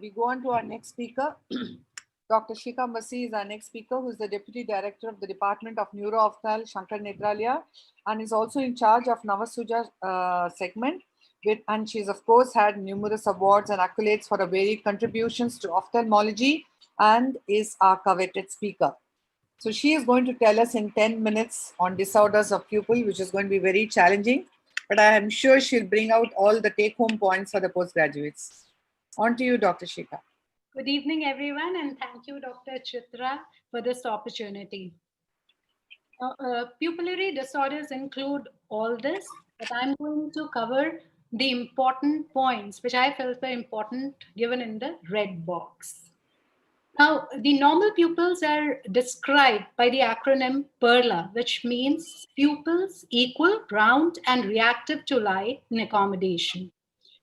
We go on to our next speaker. Dr. Shikha Masi is our next speaker, who is the Deputy Director of the Department of Neuro-Ophthalmology, Shankar Nethralaya, and is also in charge of Navasuja segment. And she's, of course, had numerous awards and accolades for her varied contributions to ophthalmology and is our coveted speaker. So she is going to tell us in 10 minutes on disorders of pupil, which is going to be very challenging, but I am sure she'll bring out all the take-home points for the postgraduates. On to you, Dr. Shikha. Good evening, everyone, and thank you, Dr. Chitra, for this opportunity. Pupillary disorders include all this, but I'm going to cover the important points which I felt were important given in the red box. Now, the normal pupils are described by the acronym PERLA, which means pupils equal, round, and reactive to light in accommodation.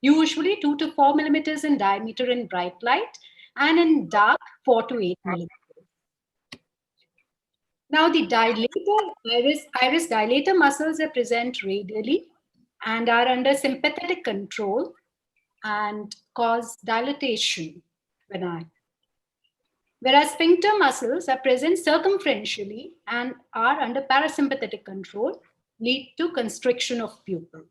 Usually 2 to 4 millimeters in diameter in bright light, and in dark 4 to 8 millimeters. Now the iris dilator muscles are present radially and are under sympathetic control and cause dilatation benign. Whereas sphincter muscles are present circumferentially and are under parasympathetic control, lead to constriction of pupil.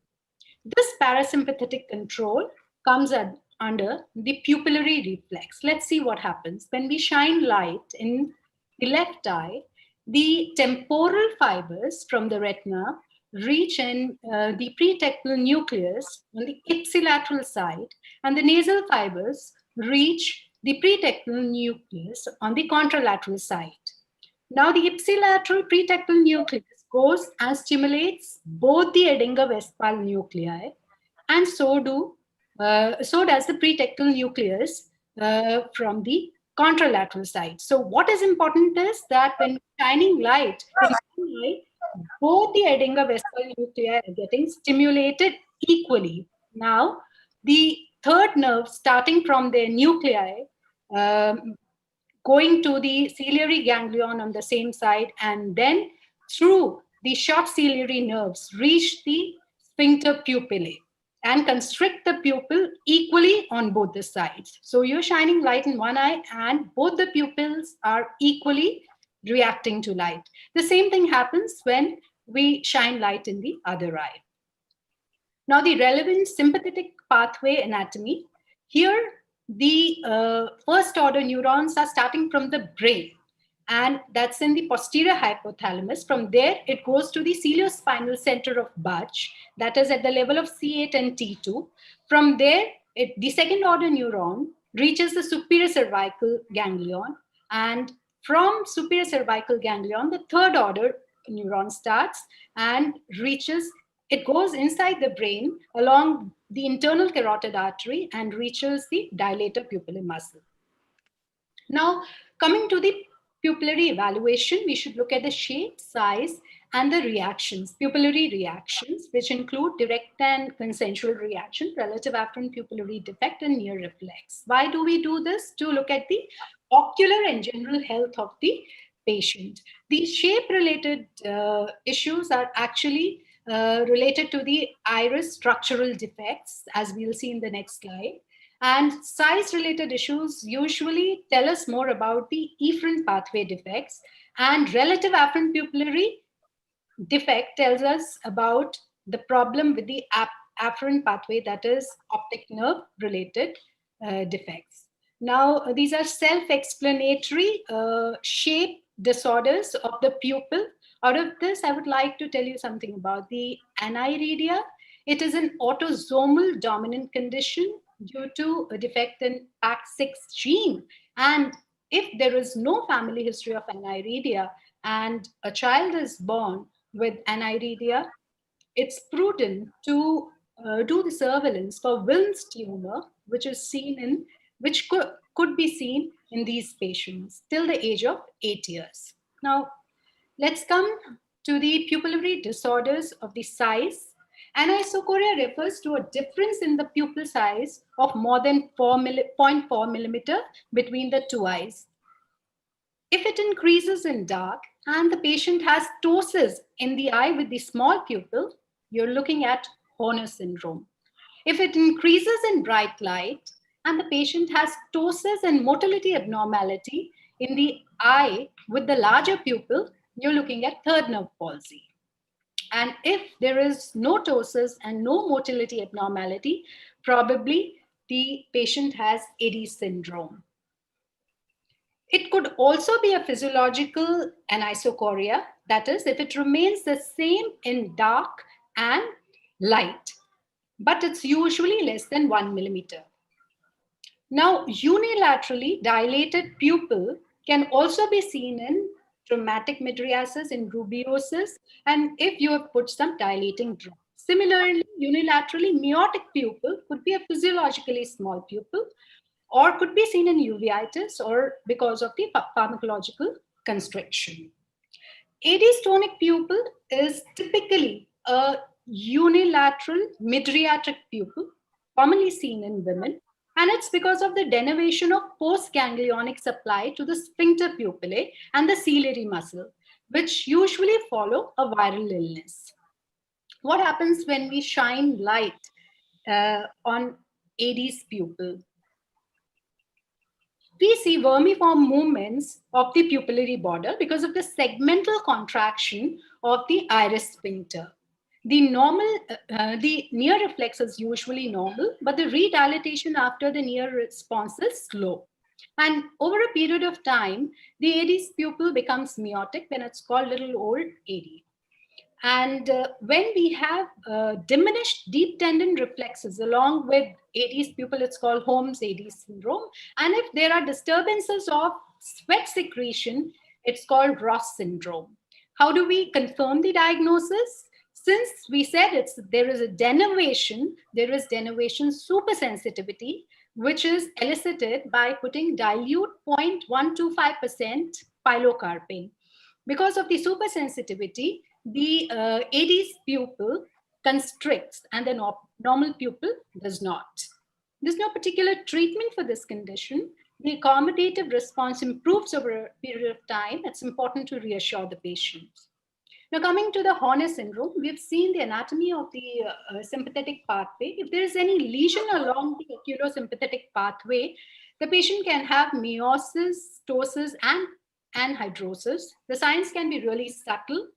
This parasympathetic control comes under the pupillary reflex. Let's see what happens. When we shine light in the left eye, the temporal fibers from the retina reach in the pretectal nucleus on the ipsilateral side, and the nasal fibers reach the pretectal nucleus on the contralateral side. Now, the ipsilateral pretectal nucleus goes and stimulates both the Edinger-Westphal nuclei, and so does the pretectal nucleus from the contralateral side. So what is important is that when shining light in sunlight, both the Edinger-Westphal nuclei are getting stimulated equally. Now, the third nerve starting from the nuclei going to the ciliary ganglion on the same side, and then through the short ciliary nerves reach the sphincter pupillae and constrict the pupil equally on both the sides. So you're shining light in one eye and both the pupils are equally reacting to light. The same thing happens when we shine light in the other eye. Now the relevant sympathetic pathway anatomy. Here the first order neurons are starting from the brain, and that's in the posterior hypothalamus. From there, it goes to the ciliospinal center of Butch, that is at the level of C8 and T2. From there, the second order neuron reaches the superior cervical ganglion, and from superior cervical ganglion, the third order neuron starts and it goes inside the brain along the internal carotid artery and reaches the dilator pupillae muscle. Now, coming to the pupillary evaluation, we should look at the shape, size, and the reactions, pupillary reactions, which include direct and consensual reaction, relative afferent pupillary defect, and near reflex. Why do we do this? To look at the ocular and general health of the patient. These shape-related issues are actually related to the iris structural defects, as we'll see in the next slide. And size-related issues usually tell us more about the efferent pathway defects, and relative afferent pupillary defect tells us about the problem with the afferent pathway, that is optic nerve-related defects. Now, these are self-explanatory shape disorders of the pupil. Out of this, I would like to tell you something about the aniridia. It is an autosomal dominant condition due to a defect in PAX6 gene. And if there is no family history of aniridia and a child is born with aniridia, it's prudent to do the surveillance for Wilms tumor, which could be seen in these patients till the age of 8 years. Now, let's come to the pupillary disorders of the size. Anisocoria refers to a difference in the pupil size of more than 0.4 millimeter between the two eyes. If it increases in dark and the patient has ptosis in the eye with the small pupil, you're looking at Horner syndrome. If it increases in bright light and the patient has ptosis and motility abnormality in the eye with the larger pupil, you're looking at third nerve palsy. And if there is no ptosis and no motility abnormality, probably the patient has AD syndrome. It could also be a physiological anisocoria, that is, if it remains the same in dark and light, but it's usually less than 1 millimeter. Now, unilaterally dilated pupil can also be seen in traumatic mydriasis, in rubeosis, and if you have put some dilating drop. Similarly, unilaterally meiotic pupil could be a physiologically small pupil, or could be seen in uveitis or because of the pharmacological constriction. AD stonic pupil is typically a unilateral mydriatic pupil, commonly seen in women, and it's because of the denervation of postganglionic supply to the sphincter pupillae and the ciliary muscle, which usually follow a viral illness. What happens when we shine light on AD's pupil? We see vermiform movements of the pupillary border because of the segmental contraction of the iris sphincter. The near reflex is usually normal, but the redilatation after the near response is slow. And over a period of time, the AD's pupil becomes meiotic when it's called little old AD. And when we have diminished deep tendon reflexes along with AD's pupil, it's called Holmes AD syndrome. And if there are disturbances of sweat secretion, it's called Ross syndrome. How do we confirm the diagnosis? Since we said there is denervation supersensitivity, which is elicited by putting dilute 0.125% pilocarpine. Because of the supersensitivity, the AD's pupil constricts and the normal pupil does not. There's no particular treatment for this condition. The accommodative response improves over a period of time. It's important to reassure the patient. Now, coming to the Horner syndrome, we've seen the anatomy of the sympathetic pathway. If there is any lesion along the oculosympathetic pathway, the patient can have meiosis, ptosis, and hydrosis. The signs can be really subtle.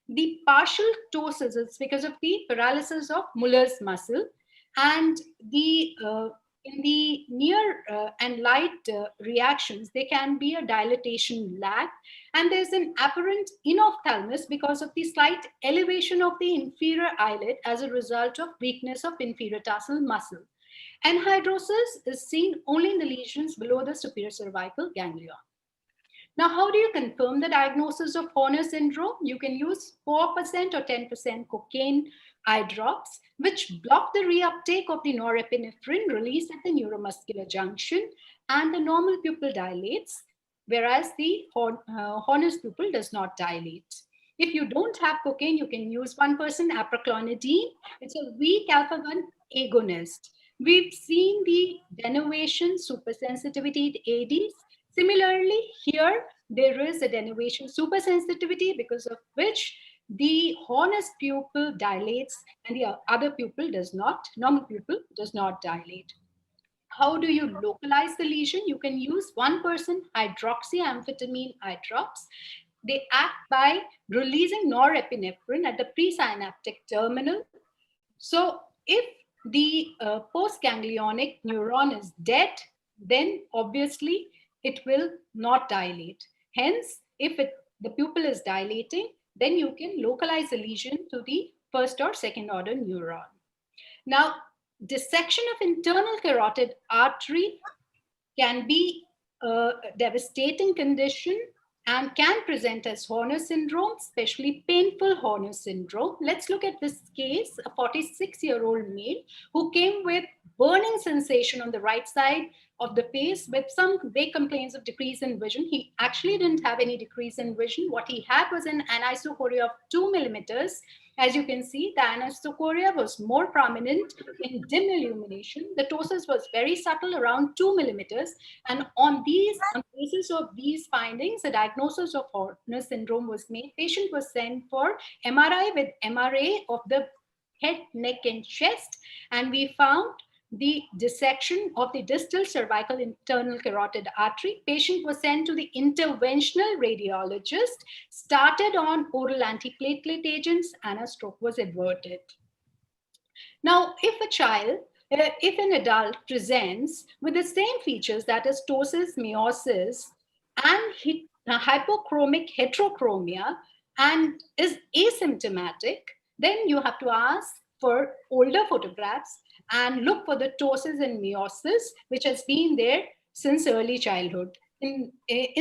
The partial ptosis is because of the paralysis of Muller's muscle, and in the near and light reactions, there can be a dilatation lag, and there's an apparent inophthalmos because of the slight elevation of the inferior eyelid as a result of weakness of inferior tarsal muscle. Anhidrosis is seen only in the lesions below the superior cervical ganglion. Now, how do you confirm the diagnosis of Horner syndrome? You can use 4% or 10% cocaine eye drops, which block the reuptake of the norepinephrine released at the neuromuscular junction, and the normal pupil dilates, whereas the Horner's pupil does not dilate. If you don't have cocaine, you can use 1% apraclonidine. It's a weak alpha-1 agonist. We've seen the denervation supersensitivity in ADs. Similarly, here there is a denervation supersensitivity because of which the Horner's pupil dilates and the other pupil does not, normal pupil does not dilate. How do you localize the lesion? You can use 1% hydroxyamphetamine eye drops. They act by releasing norepinephrine at the presynaptic terminal. So if the postganglionic neuron is dead, then obviously it will not dilate. Hence, if the pupil is dilating, then you can localize the lesion to the first or second order neuron. Now, dissection of internal carotid artery can be a devastating condition and can present as Horner syndrome, especially painful Horner syndrome. Let's look at this case, a 46-year-old male who came with burning sensation on the right side of the face with some vague complaints of decrease in vision. He actually didn't have any decrease in vision. What he had was an anisocoria of 2 millimeters. As you can see, the anisocoria was more prominent in dim illumination. The ptosis was very subtle, around 2 millimeters. And on the basis of these findings, a diagnosis of Horner syndrome was made. Patient was sent for MRI with MRA of the head, neck, and chest. And we found the dissection of the distal cervical internal carotid artery. Patient was sent to the interventional radiologist, started on oral antiplatelet agents, and a stroke was averted. Now, if an adult presents with the same features, that is ptosis, meiosis, and hypochromic heterochromia, and is asymptomatic, then you have to ask for older photographs and look for the ptosis and meiosis, which has been there since early childhood. In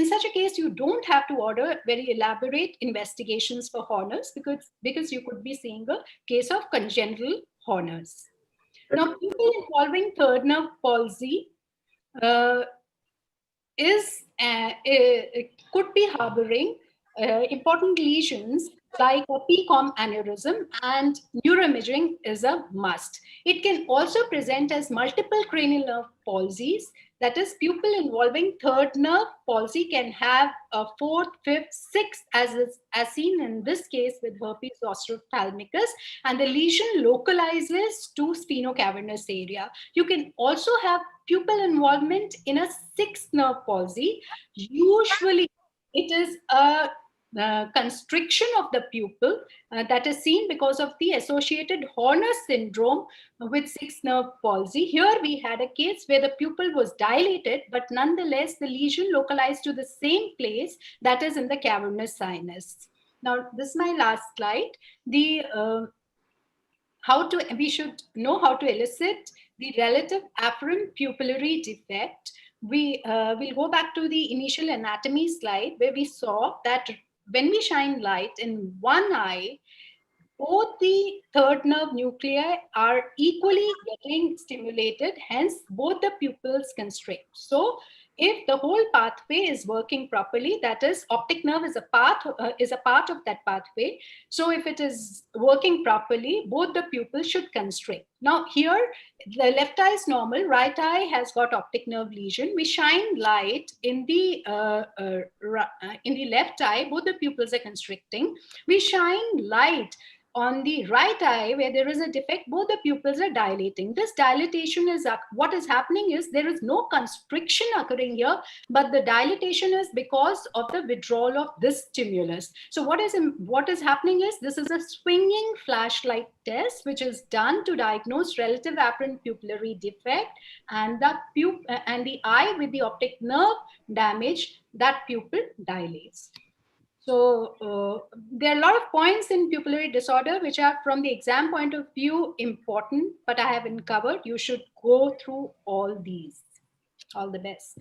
such a case, you don't have to order very elaborate investigations for Horner's because you could be seeing a case of congenital Horner's. Now, people involving third nerve palsy could be harboring important lesions like a PCOM aneurysm, and neuroimaging is a must. It can also present as multiple cranial nerve palsies. That is, pupil involving third nerve palsy can have a fourth, fifth, sixth, as seen in this case with herpes zoster ophthalmicus, and the lesion localizes to sphenocavernos area. You can also have pupil involvement in a sixth nerve palsy. Usually, it is a constriction of the pupil that is seen because of the associated Horner syndrome with sixth nerve palsy. Here we had a case where the pupil was dilated, but nonetheless the lesion localized to the same place, that is in the cavernous sinus. Now, this is my last slide. We should know how to elicit the relative afferent pupillary defect. We will go back to the initial anatomy slide where we saw that when we shine light in one eye, both the third nerve nuclei are equally getting stimulated, hence both the pupils constrict. So if the whole pathway is working properly, that is, optic nerve is a part of that pathway. So if it is working properly, both the pupils should constrict. Now here, the left eye is normal, right eye has got optic nerve lesion. We shine light in the left eye, both the pupils are constricting. We shine light on the right eye where there is a defect, both the pupils are dilating. This dilatation is what is happening is there is no constriction occurring here, but the dilatation is because of the withdrawal of this stimulus. So what is happening is this is a swinging flashlight test which is done to diagnose relative afferent pupillary defect, and the eye with the optic nerve damage, that pupil dilates. So there are a lot of points in pupillary disorder which are from the exam point of view important, but I haven't covered. You should go through all these. All the best.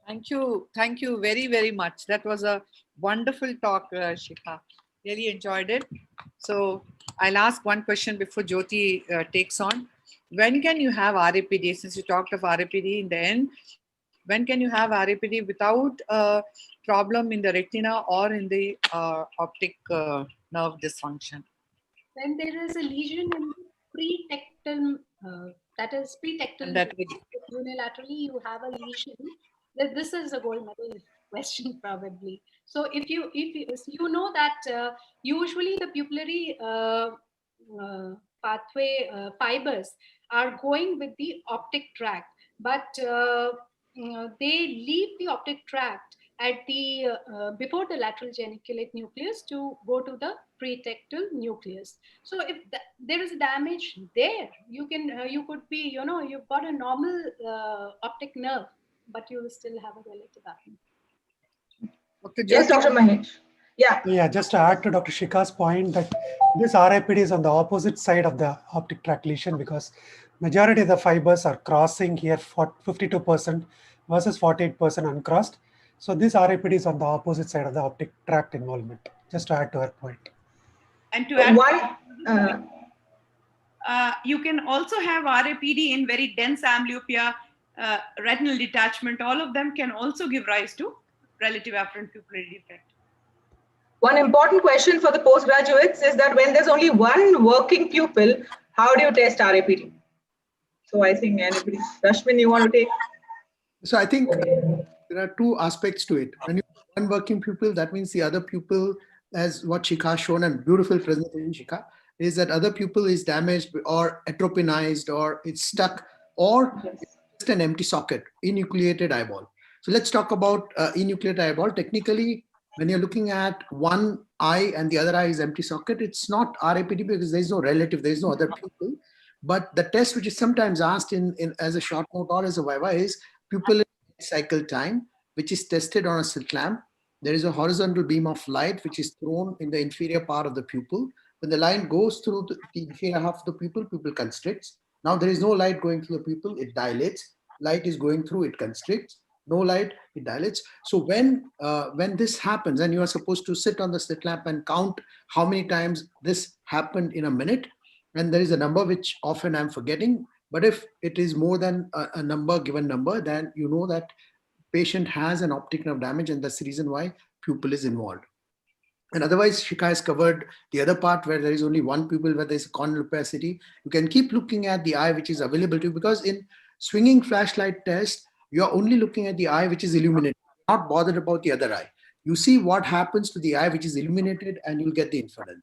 Thank you. Thank you very, very much. That was a wonderful talk, Shikha. Really enjoyed it. So I'll ask one question before Jyoti takes on. When can you have RAPD? Since you talked of RAPD in the end, when can you have RAPD without problem in the retina or in the optic nerve dysfunction? When there is a lesion in the pretectal, that is pretectal, unilaterally you have a lesion. This is a gold medal question probably. So if you know that usually the pupillary pathway fibers are going with the optic tract, but they leave the optic tract at the before the lateral geniculate nucleus to go to the pretectal nucleus. So if there is damage there, you could be, you've got a normal optic nerve, but you will still have a relative afferent. Yes, Dr. Mahesh. Yeah, just to add to Dr. Shikha's point that this RAPD is on the opposite side of the optic tract lesion because majority of the fibers are crossing here for 52% versus 48% uncrossed. So this RAPD is on the opposite side of the optic tract involvement, just to add to her point. And to add, you can also have RAPD in very dense amblyopia, retinal detachment. All of them can also give rise to relative afferent pupillary defect. One important question for the postgraduates is that when there's only one working pupil, how do you test RAPD? So I think anybody, Rashmin, you want to take? So I think there are two aspects to it. When you have one working pupil, that means the other pupil, as what Shikha shown, and beautiful presentation, Shikha, is that other pupil is damaged or atropinized or it's stuck or just an empty socket, enucleated eyeball. So let's talk about enucleated eyeball. Technically, when you're looking at one eye and the other eye is empty socket, it's not RAPD because there's no relative, there's no other pupil. But the test which is sometimes asked in as a short note or as a viva is pupil cycle time, which is tested on a slit lamp. There is a horizontal beam of light which is thrown in the inferior part of the pupil. When the line goes through the inferior half of the pupil constricts. Now there is no light going through the pupil, it dilates. Light is going through, it constricts. No light, it dilates. So when this happens, and you are supposed to sit on the slit lamp and count how many times this happened in a minute, and there is a number which often I'm forgetting, but if it is more than a given number, then you know that patient has an optic nerve damage, and that's the reason why pupil is involved. And otherwise, Shikha has covered the other part where there is only one pupil, where there is a corneal opacity. You can keep looking at the eye which is available to you, because in swinging flashlight test, you are only looking at the eye which is illuminated, not bothered about the other eye. You see what happens to the eye which is illuminated, and you'll get the inference.